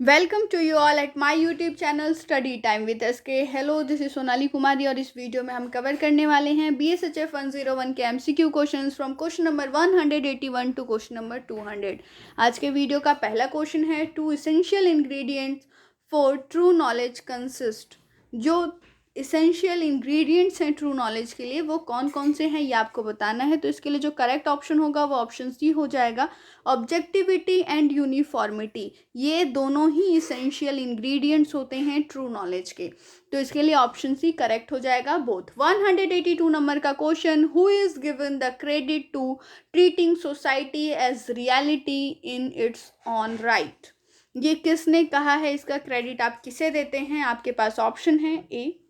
Welcome to you all at my YouTube channel study time with SK. Hello, this is Sonali Kumari और इस video में हम cover करने वाले हैं BSHF 101 के MCQ questions from question number 181 to question number 200। आज के वीडियो का पहला क्वेश्चन है, two essential ingredients for true knowledge consist. जो इसेंशियल इंग्रेडिएंट्स हैं ट्रू नॉलेज के लिए वो कौन कौन से हैं ये आपको बताना है। तो इसके लिए जो करेक्ट ऑप्शन होगा वो ऑप्शन सी हो जाएगा, ऑब्जेक्टिविटी एंड यूनिफॉर्मिटी। ये दोनों ही इसेंशियल इंग्रेडिएंट्स होते हैं ट्रू नॉलेज के। तो इसके लिए ऑप्शन सी करेक्ट हो जाएगा बोथ। 182 नंबर का question, who is given the credit to treating society as reality in its own right. ये किसने कहा है, इसका क्रेडिट आप किसे देते हैं। आपके पास ऑप्शन है, A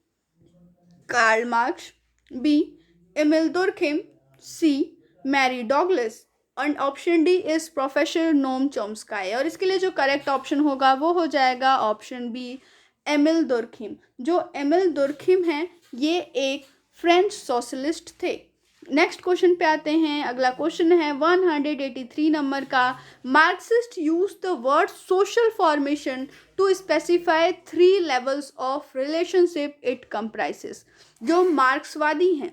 Karl Marx, B Emile Durkheim, C Mary Douglas and option D is professor Noam Chomsky. और इसके लिए जो करेक्ट ऑप्शन होगा वो हो जाएगा ऑप्शन बी एमिल दुर्खिम। जो एमिल दुर्खिम हैं ये एक फ्रेंच सोशलिस्ट थे। नेक्स्ट क्वेश्चन पे आते हैं। अगला क्वेश्चन है 183 नंबर का, Marxist use the word social formation to specify 3 levels of relationship it comprises. जो मार्क्सवादी हैं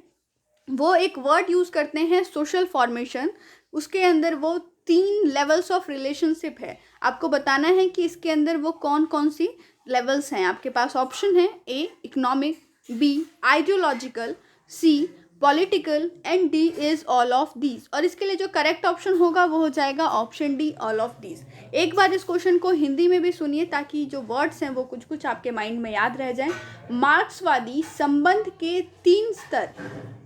वो एक वर्ड यूज करते हैं सोशल फॉर्मेशन, उसके अंदर वो 3 लेवल्स ऑफ रिलेशनशिप है। आपको बताना है कि इसके अंदर वो कौन कौन सी लेवल्स हैं। आपके पास ऑप्शन है, A economic, B ideological, C political and D is all of these. और इसके लिए जो करेक्ट ऑप्शन होगा वो हो जाएगा option D all of these. एक बार इस क्वेश्चन को हिंदी में भी सुनिए ताकि जो वर्ड्स हैं वो कुछ कुछ आपके माइंड में याद रह जाएं। मार्क्सवादी संबंध के 3 स्तर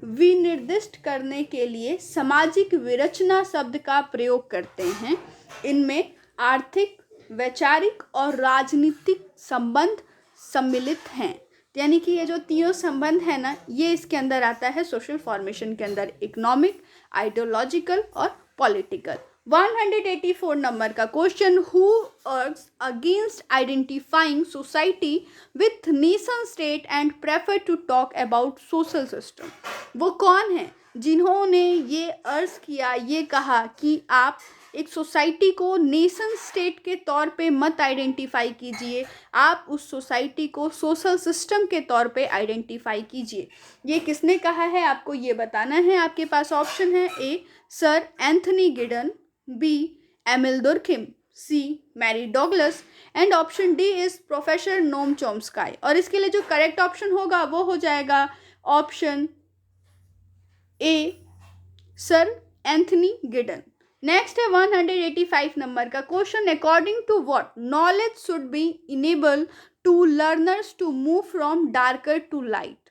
विनिर्दिष्ट करने के लिए सामाजिक विरचना शब्द का प्रयोग करते हैं। इनमें आर्थिक, वैचारिक और राजनीतिक संबंध सम्मिलित हैं। यानी कि ये जो तीनों संबंध है ना, ये इसके अंदर आता है सोशल फॉर्मेशन के अंदर, इकोनॉमिक, आइडियोलॉजिकल और पॉलिटिकल। 184 नंबर का question, who argues against identifying society with nation state and prefer to talk about social system. वो कौन है जिन्होंने ये अर्ज किया, ये कहा कि आप एक सोसाइटी को नेशन स्टेट के तौर पे मत आइडेंटिफाई कीजिए, आप उस सोसाइटी को सोशल सिस्टम के तौर पे आइडेंटिफाई कीजिए। ये किसने कहा है आपको ये बताना है। आपके पास ऑप्शन है, A Sir Anthony Giddens, B Emile Durkheim, C Mary Douglas and option D is professor Noam Chomsky. और इसके लिए जो करेक्ट ऑप्शन होगा वो हो जाएगा option A Sir Anthony Giddens. Next है 185 नंबर का question, according to what knowledge should be enable to learners to move from darker to light.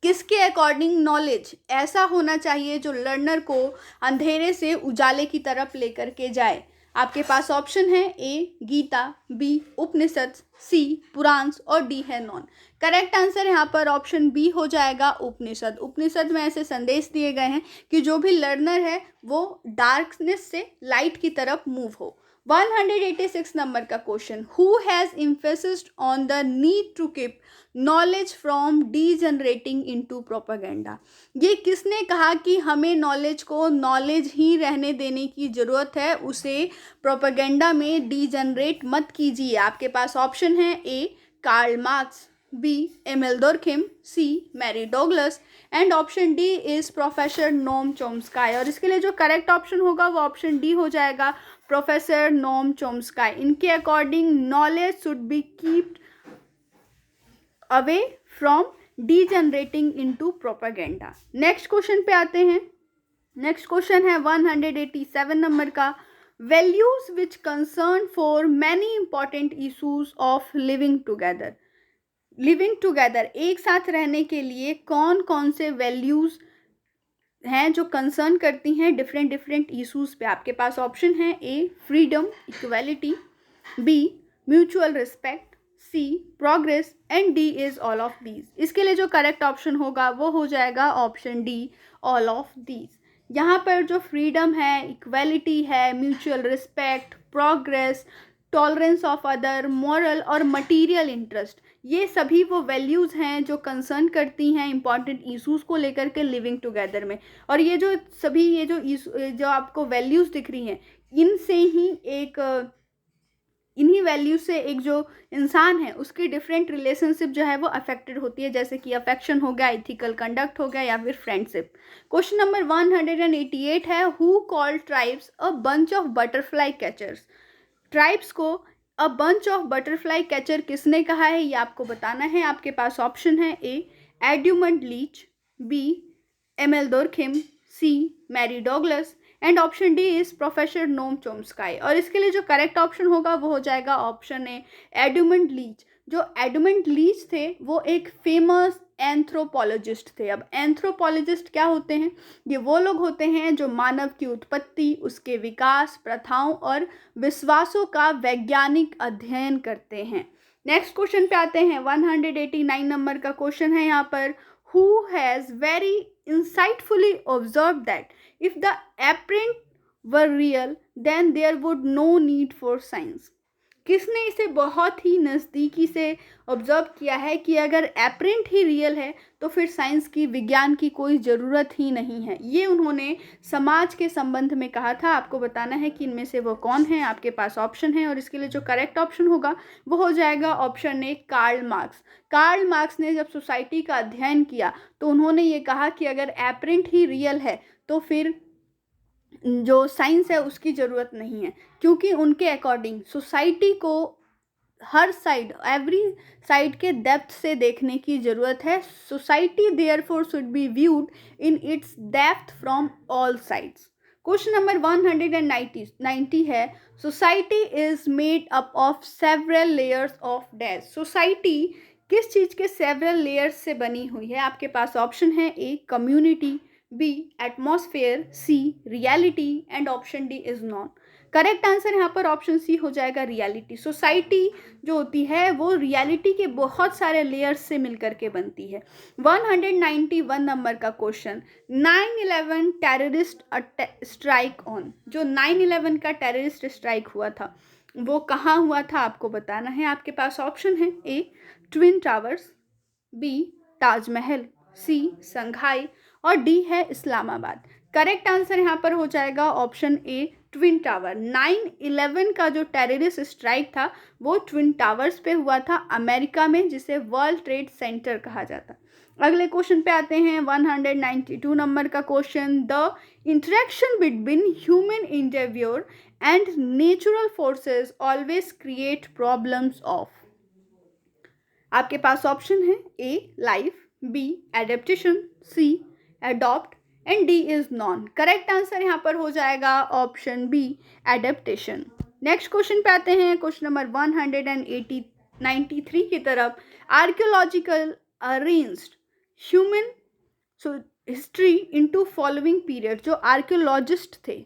किसके अकॉर्डिंग नॉलेज ऐसा होना चाहिए जो लर्नर को अंधेरे से उजाले की तरफ लेकर के जाए। आपके पास ऑप्शन है, ए गीता, बी उपनिषद, सी पुराण और डी है नॉन। करेक्ट आंसर यहाँ पर ऑप्शन बी हो जाएगा उपनिषद। उपनिषद में ऐसे संदेश दिए गए हैं कि जो भी लर्नर है वो डार्कनेस से लाइट की तरफ मूव हो। 186 नंबर का question, who has emphasised on the need to keep knowledge from degenerating into propaganda. ये किसने कहा कि हमें नॉलेज को नॉलेज ही रहने देने की ज़रूरत है, उसे प्रोपेगेंडा में डीजनरेट मत कीजिए। आपके पास ऑप्शन है, A Karl Marx, B Emile Durkheim, C Mary Douglas and option D is professor Noam Chomsky. और इसके लिए जो करेक्ट ऑप्शन होगा वो ऑप्शन डी हो जाएगा, प्रोफेसर नोम चॉम्स्काई। इनके according knowledge should be kept away from degenerating into propaganda. Next question पे आते हैं। नेक्स्ट क्वेश्चन है 187 नंबर का, values which concern for many important issues of living together. Living together एक साथ रहने के लिए कौन कौन से वैल्यूज हैं जो कंसर्न करती हैं डिफरेंट डिफरेंट इशूज पे। आपके पास ऑप्शन है, A freedom, equality, B mutual respect, C progress and D is all of these. इसके लिए जो करेक्ट ऑप्शन होगा वो हो जाएगा option D all of these. यहाँ पर जो फ्रीडम है, इक्वालिटी है, mutual respect, progress, tolerance of other, moral और मटीरियल इंटरेस्ट, ये सभी वो वैल्यूज़ हैं जो कंसर्न करती हैं इंपॉर्टेंट इशूज़ को लेकर के लिविंग टुगेदर में। और ये जो सभी ये जो आपको वैल्यूज़ दिख रही हैं, इनसे ही एक इन्हीं वैल्यू से एक जो इंसान है उसकी डिफरेंट रिलेशनशिप जो है वो अफेक्टेड होती है, जैसे कि अफेक्शन हो गया, इथिकल कंडक्ट हो गया, या फिर फ्रेंडशिप। क्वेश्चन नंबर 188 है, who called tribes a bunch of butterfly catchers. Tribes को a bunch of butterfly catcher किसने कहा है, ये आपको बताना है। आपके पास ऑप्शन है, A Edmund Leach, B Emile Durkheim, C Mary Douglas, and option D is professor Noam Chomsky. और इसके लिए जो करेक्ट ऑप्शन होगा वो हो जाएगा ऑप्शन ए एड्यूमंड लीच। जो एडमंड लीच थे वो एक फेमस एंथ्रोपोलॉजिस्ट थे। अब एंथ्रोपोलॉजिस्ट क्या होते हैं, ये वो लोग होते हैं जो मानव की उत्पत्ति, उसके विकास, प्रथाओं और विश्वासों का वैज्ञानिक अध्ययन करते हैं। नेक्स्ट क्वेश्चन पे आते हैं, 189 नंबर का क्वेश्चन है यहाँ पर, who has very insightfully observed that if the apparent were real then there would no need for science। किसने इसे बहुत ही नज़दीकी से ऑब्जर्व किया है कि अगर एपरेंट ही रियल है तो फिर साइंस की, विज्ञान की कोई ज़रूरत ही नहीं है। ये उन्होंने समाज के संबंध में कहा था। आपको बताना है कि इनमें से वो कौन है। आपके पास ऑप्शन है और इसके लिए जो करेक्ट ऑप्शन होगा वो हो जाएगा option A Karl Marx. Karl Marx ने जब सोसाइटी का अध्ययन किया तो उन्होंने ये कहा कि अगर एपरेंट ही रियल है तो फिर जो साइंस है उसकी ज़रूरत नहीं है, क्योंकि उनके अकॉर्डिंग सोसाइटी को हर साइड, एवरी साइड के डेप्थ से देखने की ज़रूरत है। Society therefore should be viewed in its depth from all sides. Question number 190 है, society is made up of several layers of dash. Society किस चीज़ के सेवरल लेयर्स से बनी हुई है। आपके पास ऑप्शन है, A community, B atmosphere, C reality, and option D is none. Correct answer यहाँ पर ऑप्शन सी हो जाएगा, रियलिटी। सोसाइटी जो होती है वो रियलिटी के बहुत सारे लेयर्स से मिलकर के बनती है। 191 नंबर का क्वेश्चन, 9/11 टेररिस्ट स्ट्राइक ऑन। जो 9/11 का टेररिस्ट स्ट्राइक हुआ था वो कहाँ हुआ था, आपको बताना है। आपके पास ऑप्शन है, ए ट्विन टावर्स, बी ताजमहल, सी संघाई, और डी है इस्लामाबाद। करेक्ट आंसर यहाँ पर हो जाएगा ऑप्शन ए ट्विन टावर। 9/11 का जो टेररिस्ट स्ट्राइक था वो ट्विन टावर्स पे हुआ था अमेरिका में, जिसे वर्ल्ड ट्रेड सेंटर कहा जाता। अगले क्वेश्चन पे आते हैं, 192 नंबर का question, the interaction between human interviewer and natural forces always create problems of. आपके पास ऑप्शन है, A life, B adaptation, C adopt, and D is none. Correct answer यहाँ पर हो जाएगा option B adaptation. Next question पे आते हैं, क्वेश्चन नंबर 193 की तरफ, archaeological arranged human history into following period. जो आर्कियोलॉजिस्ट थे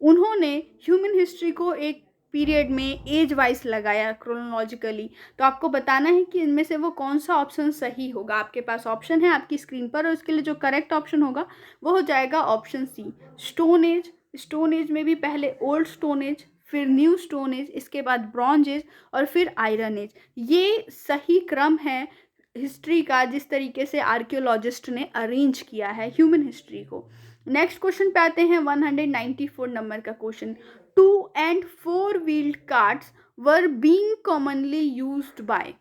उन्होंने ह्यूमन हिस्ट्री को एक पीरियड में एज वाइज लगाया क्रोनोलॉजिकली। तो आपको बताना है कि इनमें से वो कौन सा ऑप्शन सही होगा। आपके पास ऑप्शन है आपकी स्क्रीन पर, और इसके लिए जो करेक्ट ऑप्शन होगा वो हो जाएगा option C stone age. Stone age में भी पहले ओल्ड स्टोन एज, फिर न्यू स्टोन एज, इसके बाद ब्रॉन्ज एज, और फिर आयरन एज। ये सही क्रम है हिस्ट्री का जिस तरीके से आर्कियोलॉजिस्ट ने अरेंज किया है ह्यूमन हिस्ट्री को। नेक्स्ट क्वेश्चन पे आते हैं, 194 नंबर का question, 2 and 4 wheeled carts were being commonly used by।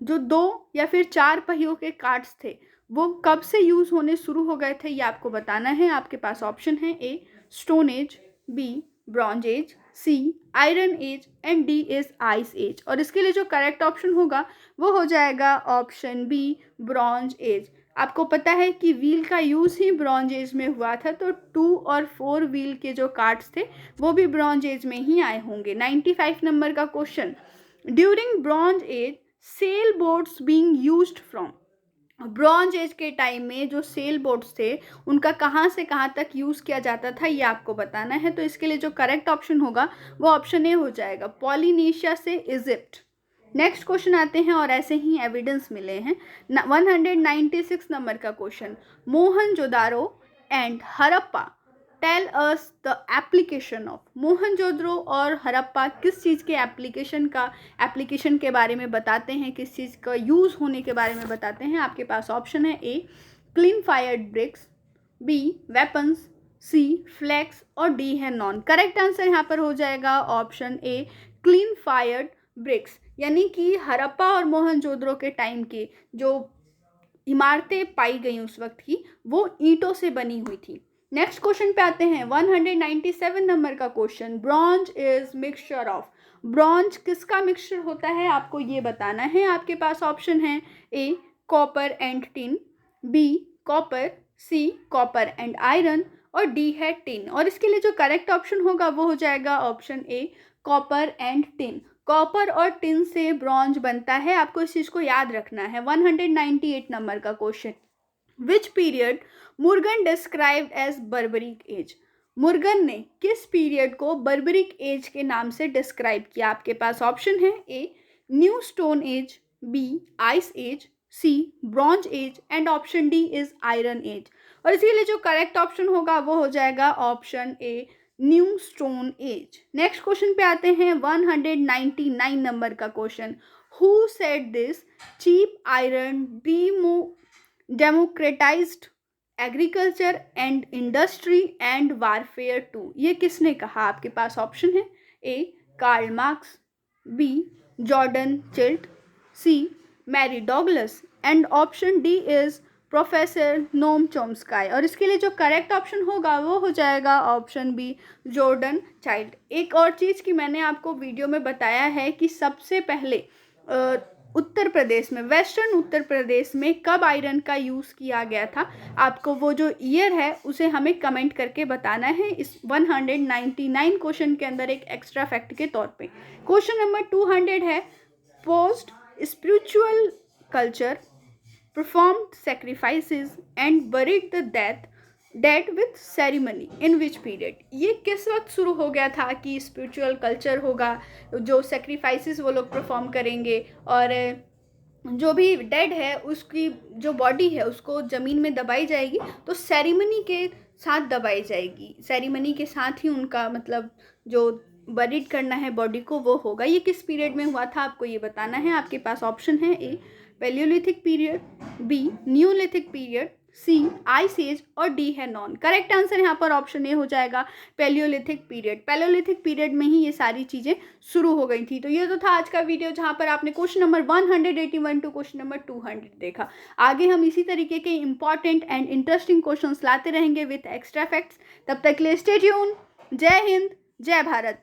जो 2 या फिर 4 पहियों के कार्ट्स थे वो कब से यूज होने शुरू हो गए थे, ये आपको बताना है। आपके पास ऑप्शन है, A stone age, B bronze age, C iron age, and D is ice age. और इसके लिए जो करेक्ट ऑप्शन होगा वो हो जाएगा ऑप्शन बी ब्रॉन्ज एज। आपको पता है कि व्हील का यूज़ ही ब्रॉन्ज एज में हुआ था, तो 2 और 4 व्हील के जो कार्ट्स थे वो भी ब्रॉन्ज एज में ही आए होंगे। 95 नंबर का question, during bronze age sail boats being used from. Bronze age के टाइम में जो सेल बोट्स थे उनका कहाँ से कहाँ तक यूज़ किया जाता था, ये आपको बताना है। तो इसके लिए जो करेक्ट ऑप्शन होगा वो ऑप्शन ए हो जाएगा, पॉलिनेशिया से इजिप्ट। नेक्स्ट क्वेश्चन आते हैं, और ऐसे ही एविडेंस मिले हैं। 196 नंबर का question, Mohenjodaro and Harappa tell us the application of. Mohenjodaro और हड़प्पा किस चीज़ के एप्लीकेशन के बारे में बताते हैं, किस चीज़ का यूज़ होने के बारे में बताते हैं। आपके पास ऑप्शन है, A clean fired bricks, B weapons, C flax और डी है नॉन। करेक्ट आंसर यहाँ पर हो जाएगा option A clean fired bricks, यानी कि हड़प्पा और मोहनजोदड़ो के टाइम के जो इमारतें पाई गई उस वक्त की वो ईंटों से बनी हुई थी। नेक्स्ट क्वेश्चन पे आते हैं 197 नंबर का question. Bronze is mixture of. Bronze किसका मिक्सचर होता है आपको ये बताना है। आपके पास ऑप्शन है A copper and tin, B copper, C copper and iron और डी है टिन। और इसके लिए जो करेक्ट ऑप्शन होगा वो हो जाएगा option A copper and tin. Copper और टिन से ब्रॉन्ज बनता है, आपको इस चीज को याद रखना है। 198 नंबर का question. Which period Morgan described as barbaric age. Morgan ने किस पीरियड को बर्बरिक एज के नाम से डिस्क्राइब किया। आपके पास ऑप्शन है A new stone age, B ice age, C bronze age and option D is iron age. और इसके लिए जो करेक्ट ऑप्शन होगा वो हो जाएगा option A new stone age. Next question पे आते हैं 199 नंबर का question. Who said this cheap iron democratised agriculture and industry and warfare too. ये किसने कहा। आपके पास ऑप्शन है A Karl Marx, B Gordon Childe, C Mary Douglas and option D is professor Noam Chomsky. और इसके लिए जो करेक्ट ऑप्शन होगा वो हो जाएगा ऑप्शन बी जॉर्डन चाइल्ड। एक और चीज़ की मैंने आपको वीडियो में बताया है कि सबसे पहले उत्तर प्रदेश में, वेस्टर्न उत्तर प्रदेश में कब आयरन का यूज़ किया गया था। आपको वो जो ईयर है उसे हमें कमेंट करके बताना है इस 199 क्वेश्चन के अंदर एक एक्स्ट्रा फैक्ट के तौर पे। क्वेश्चन नंबर 200 है post spiritual culture performed sacrifices and buried the dead with ceremony in which period। ये किस वक्त शुरू हो गया था कि स्पिरिचुअल कल्चर होगा, जो सेक्रीफाइसेस वो लोग परफॉर्म करेंगे और जो भी डेड है उसकी जो बॉडी है उसको ज़मीन में दबाई जाएगी, तो सेरेमनी के साथ दबाई जाएगी। सेरेमनी के साथ ही उनका मतलब जो बरीड करना है बॉडी को वो होगा। ये किस पीरियड में हुआ था आपको ये बताना है। आपके पास ऑप्शन है A palaeolithic period, B neolithic period, C ice age और डी है नॉन। करेक्ट आंसर यहाँ पर ऑप्शन ए हो जाएगा पैलियोलिथिक पीरियड। पैलियोलिथिक पीरियड में ही ये सारी चीज़ें शुरू हो गई थी। तो ये तो था आज का वीडियो जहाँ पर आपने question number 181 to question number 200 देखा। आगे हम इसी तरीके के इंपॉर्टेंट एंड इंटरेस्टिंग क्वेश्चंस लाते रहेंगे विथ एक्स्ट्रा फैक्ट्स। तब तक के लिए स्टे ट्यून। जय हिंद, जय भारत।